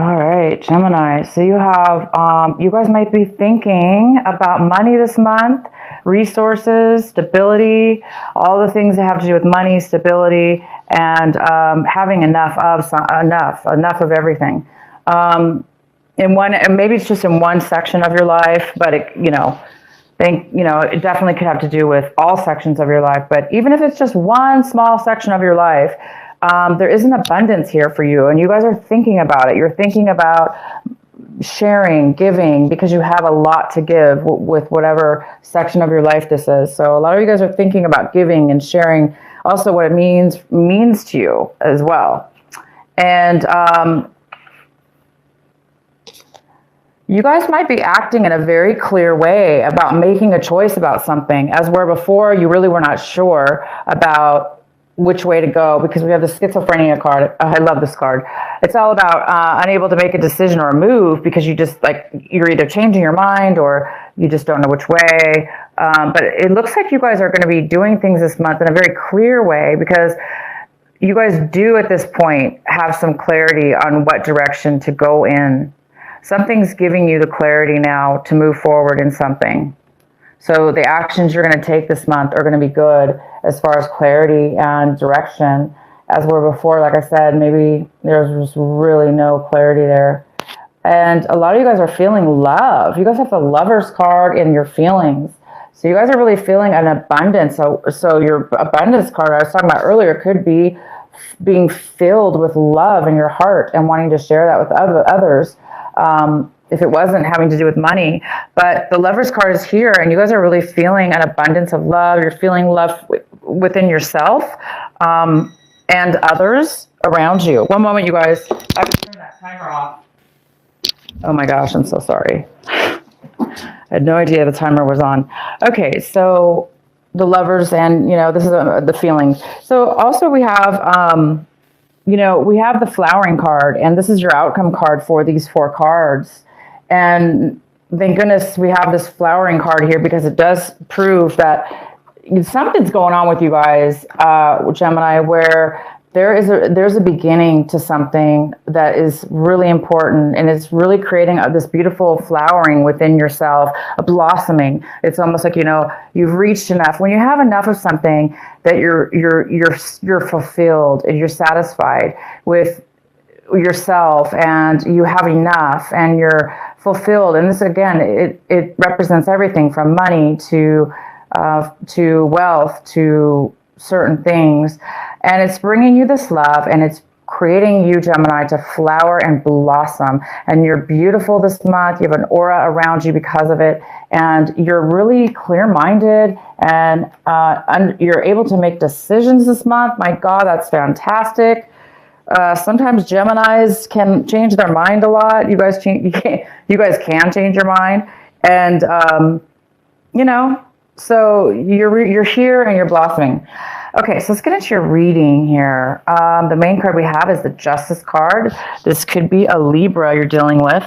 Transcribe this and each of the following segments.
All right, Gemini. So you have, you guys might be thinking about money this month, resources, stability, all the things that have to do with money, stability, and having enough of everything. In one, and maybe it's just in one section of your life, but it, it definitely could have to do with all sections of your life. But even if it's just one small section of your life, there is an abundance here for you, and you guys are thinking about it. You're thinking about sharing, giving, because you have a lot to give with whatever section of your life this is. So a lot of you guys are thinking about giving and sharing, also what it means to you as well. And you guys might be acting in a very clear way about making a choice about something, as where before you really were not sure about which way to go, because we have the schizophrenia card. I love this card. It's all about unable to make a decision or a move because you're either changing your mind or you just don't know which way. But it looks like you guys are going to be doing things this month in a very clear way, because you guys do at this point have some clarity on what direction to go in. Something's giving you the clarity now to move forward in something. So the actions you're going to take this month are going to be good as far as clarity and direction. As where before, like I said, maybe there's just really no clarity there. And a lot of you guys are feeling love. You guys have the Lover's card in your feelings. So you guys are really feeling an abundance. So your abundance card I was talking about earlier could be being filled with love in your heart and wanting to share that with others. If it wasn't having to do with money. But the Lover's card is here, and you guys are really feeling an abundance of love. You're feeling love within yourself and others around you. One moment, you guys. I have to turn that timer off. Oh my gosh, I'm so sorry. I had no idea the timer was on. Okay, so the Lovers, and this is the feeling. So also we have we have the Flowering card, and this is your outcome card for these 4 cards. And thank goodness we have this Flowering card here, because it does prove that something's going on with you guys, Gemini, where there's a beginning to something that is really important, and it's really creating this beautiful flowering within yourself, a blossoming. It's almost like you've reached enough. When you have enough of something, that you're fulfilled and you're satisfied with yourself, and you have enough, and you're fulfilled. And this again, it represents everything from money to wealth to certain things. And it's bringing you this love, and it's creating you, Gemini, to flower and blossom. And you're beautiful this month. You have an aura around you because of it. And you're really clear-minded, and you're able to make decisions this month. My God, that's fantastic. Sometimes Geminis can change their mind a lot. You guys can change your mind. And, so you're here and you're blossoming. Okay, so let's get into your reading here. The main card we have is the Justice card. This could be a Libra you're dealing with.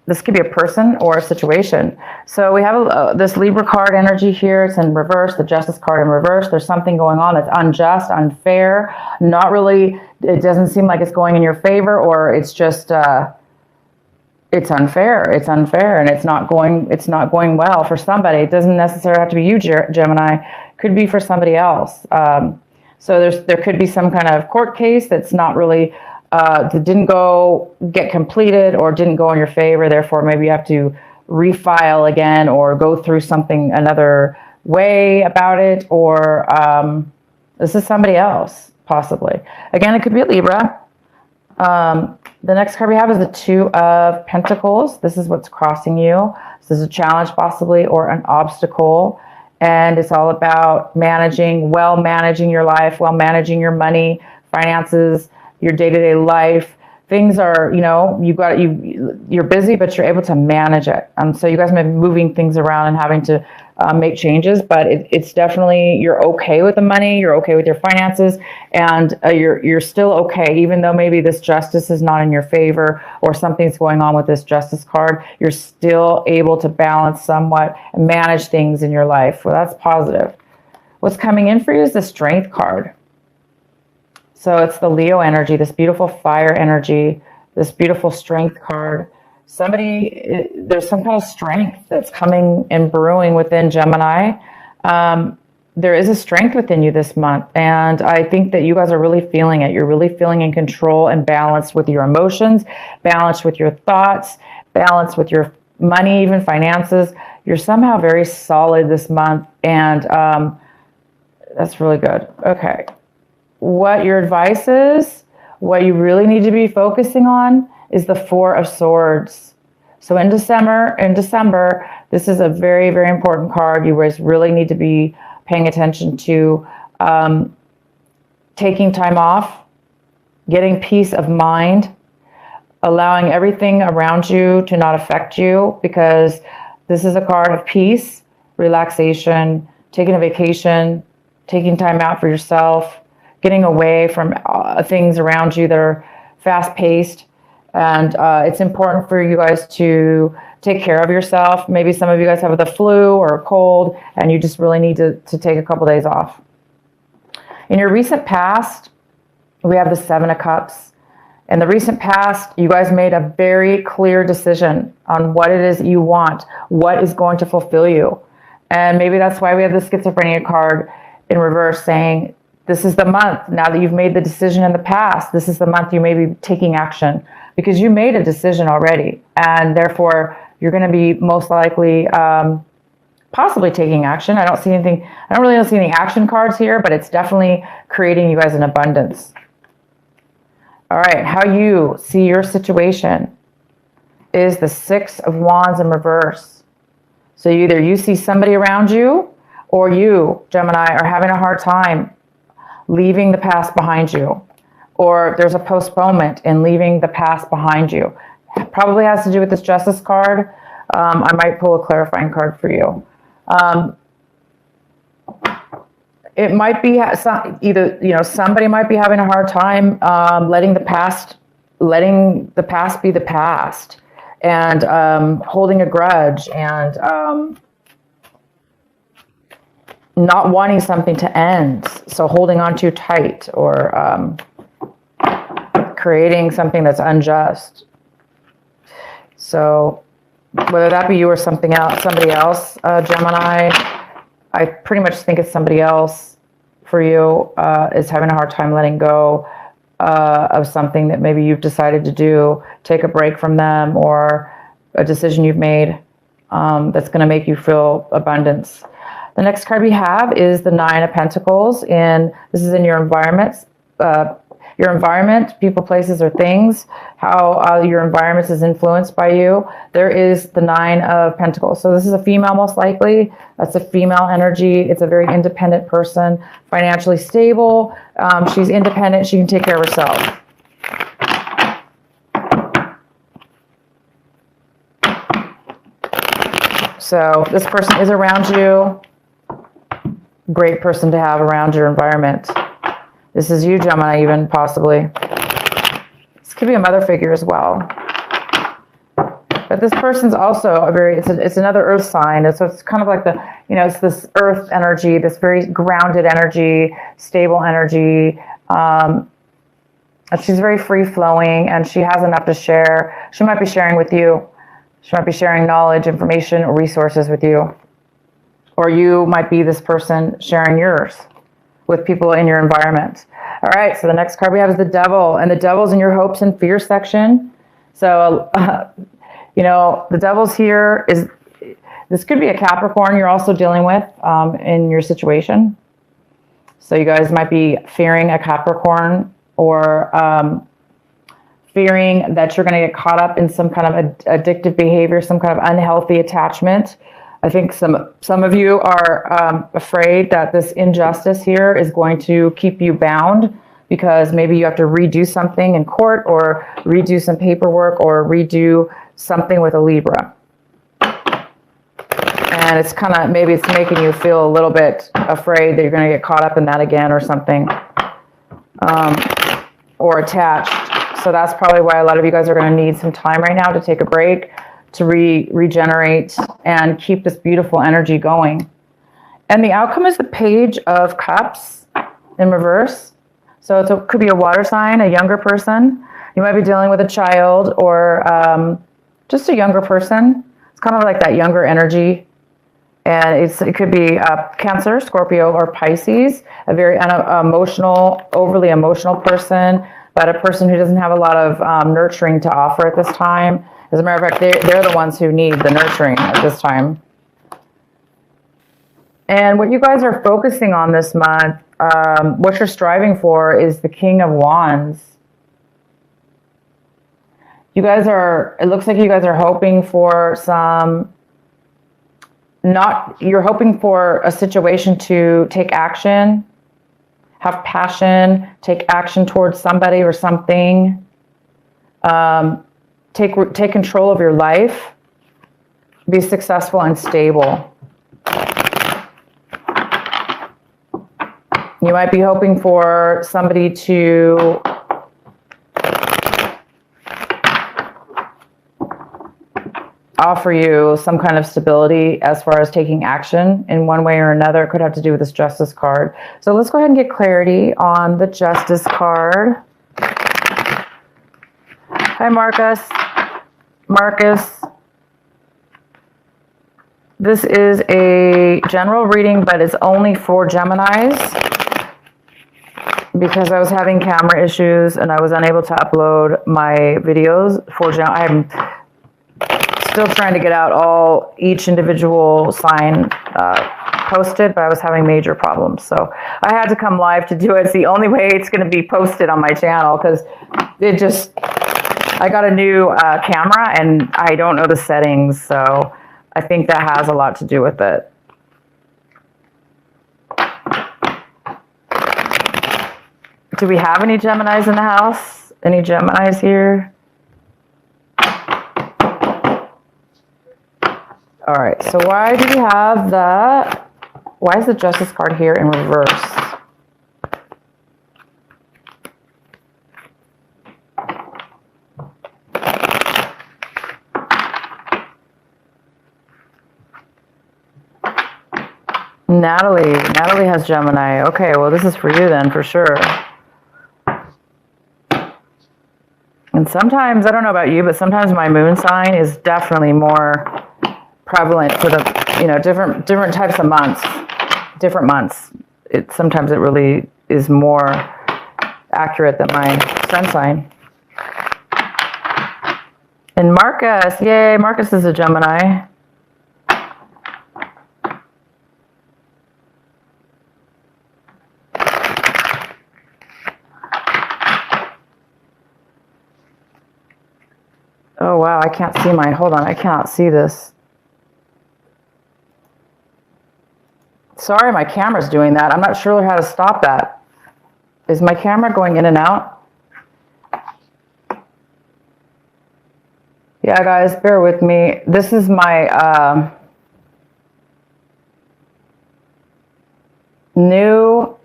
This could be a person or a situation. So we have this Libra card energy here. It's in reverse, the Justice card in reverse. There's something going on that's unjust, unfair, not really, it doesn't seem like it's going in your favor, or it's just, it's unfair. It's unfair, and it's not going well for somebody. It doesn't necessarily have to be you, Gemini. It could be for somebody else. So there could be some kind of court case that's not really that didn't get completed or didn't go in your favor. Therefore, maybe you have to refile again or go through something another way about it. Or this is somebody else, possibly. Again, it could be a Libra. The next card we have is the Two of Pentacles. This is what's crossing you. This is a challenge, possibly, or an obstacle. And it's all about managing your life, managing your money, finances, your day-to-day life. Things are, you're busy, but you're able to manage it. So you guys may be moving things around and having to make changes, but it's definitely, you're okay with the money, you're okay with your finances, and you're still okay, even though maybe this justice is not in your favor or something's going on with this Justice card. You're still able to balance somewhat and manage things in your life. Well, that's positive. What's coming in for you is the Strength card. So it's the Leo energy, this beautiful fire energy, this beautiful strength card. There's some kind of strength that's coming and brewing within Gemini. There is a strength within you this month, and I think that you guys are really feeling it. You're really feeling in control and balanced with your emotions, balanced with your thoughts, balanced with your money, even finances. You're somehow very solid this month, and that's really good. Okay. What your advice is, what you really need to be focusing on is the Four of Swords. So in December, this is a very, very important card. You guys really need to be paying attention to taking time off, getting peace of mind, allowing everything around you to not affect you, because this is a card of peace, relaxation, taking a vacation, taking time out for yourself, getting away from things around you that are fast-paced. And it's important for you guys to take care of yourself. Maybe some of you guys have the flu or a cold, and you just really need to take a couple days off. In your recent past, we have the Seven of Cups. In the recent past, you guys made a very clear decision on what it is you want, what is going to fulfill you. And maybe that's why we have the Schizophrenia card in reverse saying, this is the month, now that you've made the decision in the past, this is the month you may be taking action, because you made a decision already, and therefore you're going to be most likely possibly taking action. I don't really see any action cards here, but it's definitely creating you guys an abundance. All right, how you see your situation is the Six of Wands in reverse. So either you see somebody around you, or you, Gemini, are having a hard time leaving the past behind you, or there's a postponement in leaving the past behind you. It probably has to do with this Justice card. I might pull a clarifying card for you. It might be somebody might be having a hard time letting the past be the past, and holding a grudge, and not wanting something to end, so holding on too tight, or creating something that's unjust. So whether that be you or somebody else, Gemini, I pretty much think it's somebody else for you is having a hard time letting go of something that maybe you've decided to do, take a break from them, or a decision you've made that's going to make you feel abundance. The next card we have is the Nine of Pentacles, and this is in your environments. Your environment, people, places, or things, how your environment is influenced by you. There is the Nine of Pentacles. So this is a female, most likely. That's a female energy. It's a very independent person, financially stable. She's independent. She can take care of herself. So this person is around you. Great person to have around your environment. This is you, Gemini, even possibly. This could be a mother figure as well. But this person's also it's another earth sign. So it's kind of like it's this earth energy, this very grounded energy, stable energy. And she's very free flowing, and she has enough to share. She might be sharing with you. She might be sharing knowledge, information, or resources with you. Or you might be this person sharing yours with people in your environment. All right, so the next card we have is the Devil, and the Devil's in your hopes and fears section. So, the Devil's here this could be a Capricorn you're also dealing with in your situation. So you guys might be fearing a Capricorn, or fearing that you're going to get caught up in some kind of addictive behavior, some kind of unhealthy attachment. I think some of you are afraid that this injustice here is going to keep you bound, because maybe you have to redo something in court, or redo some paperwork, or redo something with a Libra. And it's maybe it's making you feel a little bit afraid that you're going to get caught up in that again, or something, or attached. So that's probably why a lot of you guys are going to need some time right now to take a break, to regenerate and keep this beautiful energy going. And the outcome is the Page of Cups in reverse. So it could be a water sign, a younger person. You might be dealing with a child or just a younger person. It's kind of like that younger energy. And it could be Cancer, Scorpio, or Pisces, a very emotional, overly emotional person, but a person who doesn't have a lot of nurturing to offer at this time. As a matter of fact, they're the ones who need the nurturing at this time. And what you guys are focusing on this month, what you're striving for, is the King of Wands. You guys it looks like you guys are hoping for you're hoping for a situation to take action, have passion, take action towards somebody or something, take control of your life, be successful and stable. You might be hoping for somebody to offer you some kind of stability as far as taking action in one way or another. It could have to do with this Justice card. So let's go ahead and get clarity on the Justice card. Hi, Marcus. Marcus. This is a general reading, but it's only for Geminis, because I was having camera issues and I was unable to upload my videos for I'm still trying to get out each individual sign posted, but I was having major problems. So I had to come live to do it. It's the only way it's going to be posted on my channel, because I got a new camera and I don't know the settings. So I think that has a lot to do with it. Do we have any Geminis in the house? Any Geminis here? All right, so why is the Justice card here in reverse? Natalie has Gemini. Okay, well, this is for you then, for sure. And sometimes, I don't know about you, but sometimes my moon sign is definitely more prevalent for the, different types of months, different months. Sometimes it really is more accurate than my sun sign. And Marcus, yay, Marcus is a Gemini. Oh, wow, I can't see mine. Hold on, I cannot see this. Sorry, my camera's doing that. I'm not sure how to stop that. Is my camera going in and out? Yeah, guys, bear with me. This is my new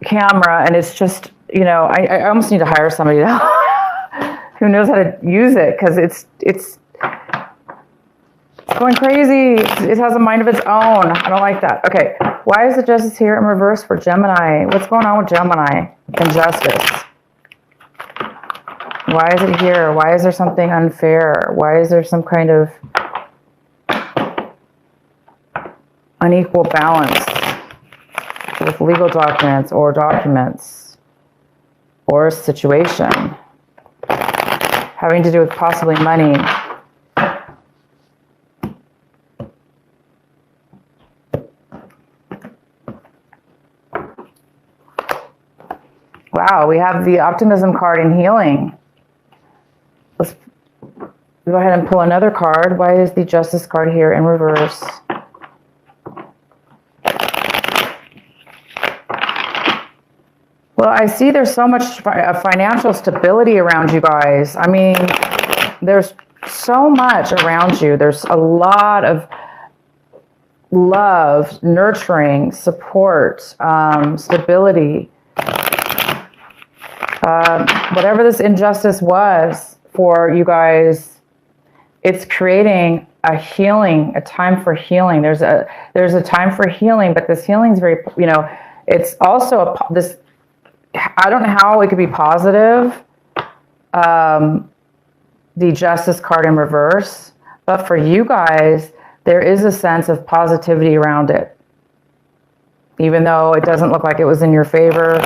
camera, and it's just, I almost need to hire somebody who knows how to use it, because it's going crazy. It has a mind of its own. I don't like that. Okay, why is the Justice here in reverse for Gemini? What's going on with Gemini and Justice? Why is it here? Why is there something unfair? Why is there some kind of unequal balance with legal documents or a situation having to do with possibly money? Wow, we have the Optimism card in healing. Let's go ahead and pull another card. Why is the Justice card here in reverse? Well, I see there's so much financial stability around you guys. I mean, there's so much around you. There's a lot of love, nurturing, support, stability. Whatever this injustice was for you guys, it's creating a healing, a time for healing. There's a time for healing, but this healing is very, It's also this, I don't know how it could be positive, the Justice card in reverse, but for you guys, there is a sense of positivity around it. Even though it doesn't look like it was in your favor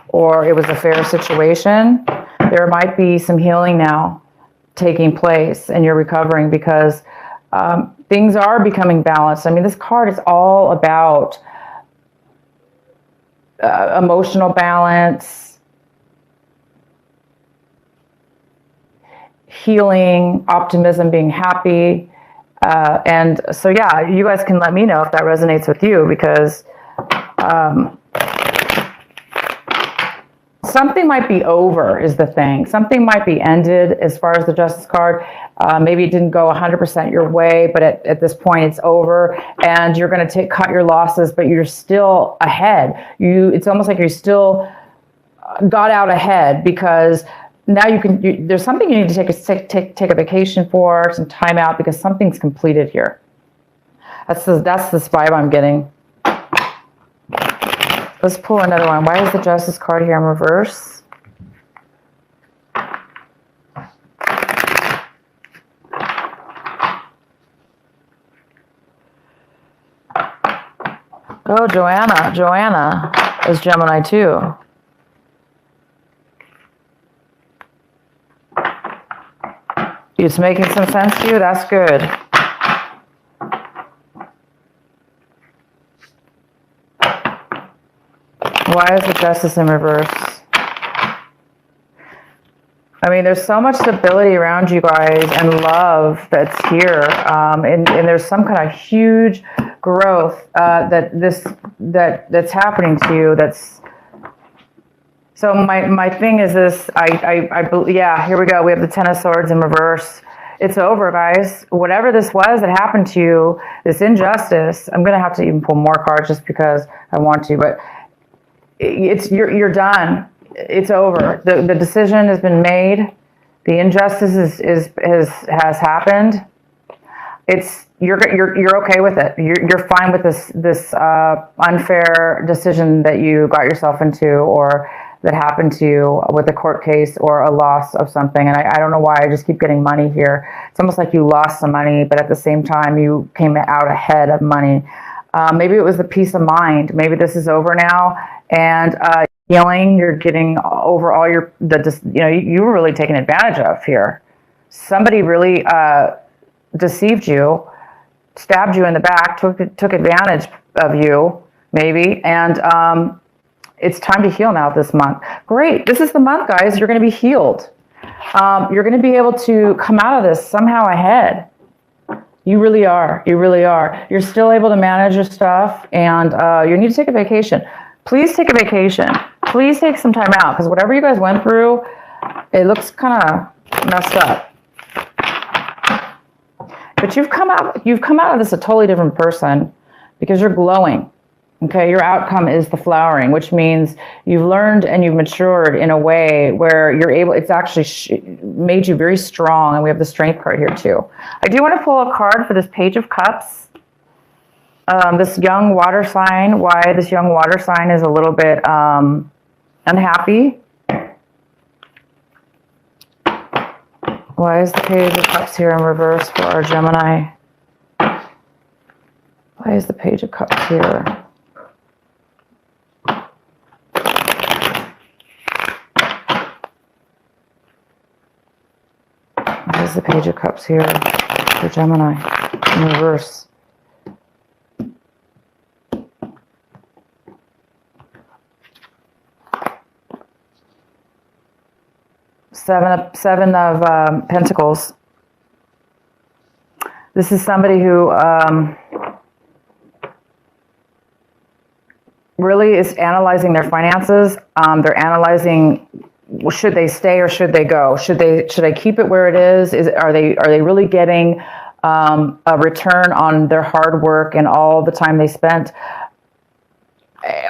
or it was a fair situation, there might be some healing now taking place and you're recovering because things are becoming balanced. I mean, this card is all about emotional balance, healing, optimism, being happy. And so, yeah, you guys can let me know if that resonates with you because something might be over is the thing. Something might be ended as far as the Justice card. Maybe it didn't go 100% your way, but at this point it's over and you're going to cut your losses, but you're still ahead. It's almost like you still got out ahead because now there's something you need to take a vacation for, some time out because something's completed here. That's the vibe I'm getting. Let's pull another one. Why is the Justice card here in reverse? Oh, Joanna. Joanna is Gemini too. It's making some sense to you? That's good. Why is the Justice in reverse? I mean, there's so much stability around you guys and love that's here. And there's some kind of huge growth that's happening to you. So my thing is this, yeah, here we go. We have the Ten of Swords in reverse. It's over, guys. Whatever this was that happened to you, this injustice, I'm going to have to even pull more cards just because I want to, but you're done. It's over. The decision has been made. The injustice has happened. You're okay with it. You're fine with this unfair decision that you got yourself into or that happened to you with a court case or a loss of something. And I don't know why I just keep getting money here. It's almost like you lost some money, but at the same time you came out ahead of money. Maybe it was the peace of mind. Maybe this is over now and healing. You're getting over all you were really taken advantage of here. Somebody really deceived you, stabbed you in the back, took advantage of you, maybe, and it's time to heal now this month. Great. This is the month, guys. You're going to be healed. You're going to be able to come out of this somehow ahead. You really are. You really are. You're still able to manage your stuff, and you need to take a vacation. Please take a vacation. Please take some time out, because whatever you guys went through, it looks kind of messed up. But you've come out of this a totally different person because you're glowing. Okay, your outcome is the flowering, which means you've learned and you've matured in a way where you're able, it's actually made you very strong, and we have the Strength card here too. I do want to pull a card for this Page of Cups. This young water sign, why this young water sign is a little bit unhappy. Why is the Page of Cups here in reverse for our Gemini? Why is the Page of Cups here? Why is the Page of Cups here for Gemini in reverse? Seven of Pentacles. This is somebody who really is analyzing their finances. They're analyzing, should they stay or should they go? Should I keep it where it is? Are they really getting a return on their hard work and all the time they spent?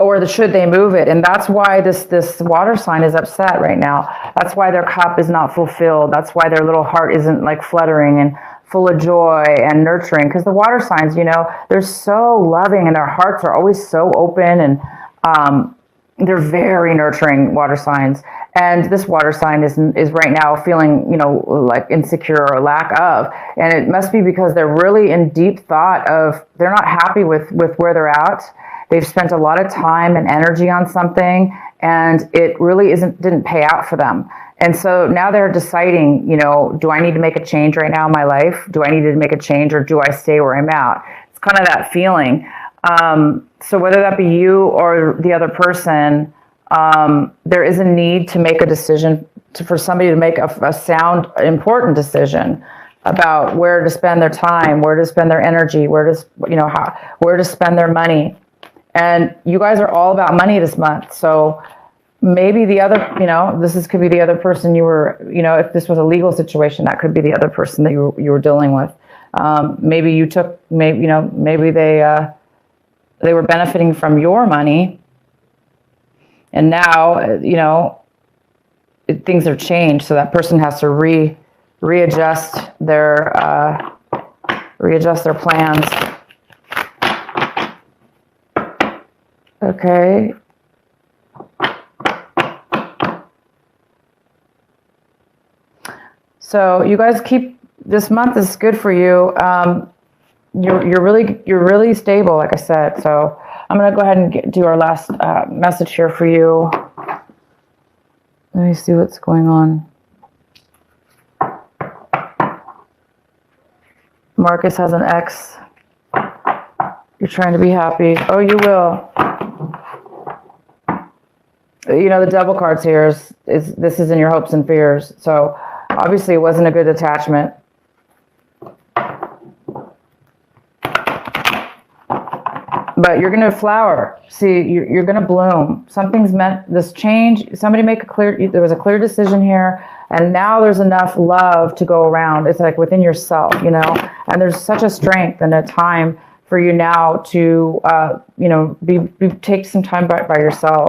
Or should they move it? And that's why this water sign is upset right now. That's why their cup is not fulfilled. That's why their little heart isn't like fluttering and full of joy and nurturing. Because the water signs, they're so loving and their hearts are always so open. And They're very nurturing water signs. And this water sign is right now feeling, like insecure or lack of. And it must be because they're really in deep thought of, they're not happy with where they're at. They've spent a lot of time and energy on something, and it really didn't pay out for them. And so now they're deciding, do I need to make a change right now in my life? Do I need to make a change, or do I stay where I'm at? It's kind of that feeling. So whether that be you or the other person, there is a need to make a decision, for somebody to make a sound, important decision about where to spend their time, where to spend their energy, where to spend their money. And you guys are all about money this month. So maybe the other, could be the other person you were, if this was a legal situation, that could be the other person that you were dealing with. Maybe they were benefiting from your money, and now, things have changed. So that person has to readjust their plans. Okay. So you guys this month is good for you. You're really stable, like I said. So I'm going to go ahead and do our last message here for you. Let me see what's going on. Marcus has an ex. You're trying to be happy. Oh, you will. The devil cards here this is in your hopes and fears. So obviously it wasn't a good attachment. But you're going to flower. See, you're going to bloom. Something's meant, this change, somebody there was a clear decision here, and now there's enough love to go around. It's like within yourself, and there's such a strength and a time for you now to, take some time by yourself.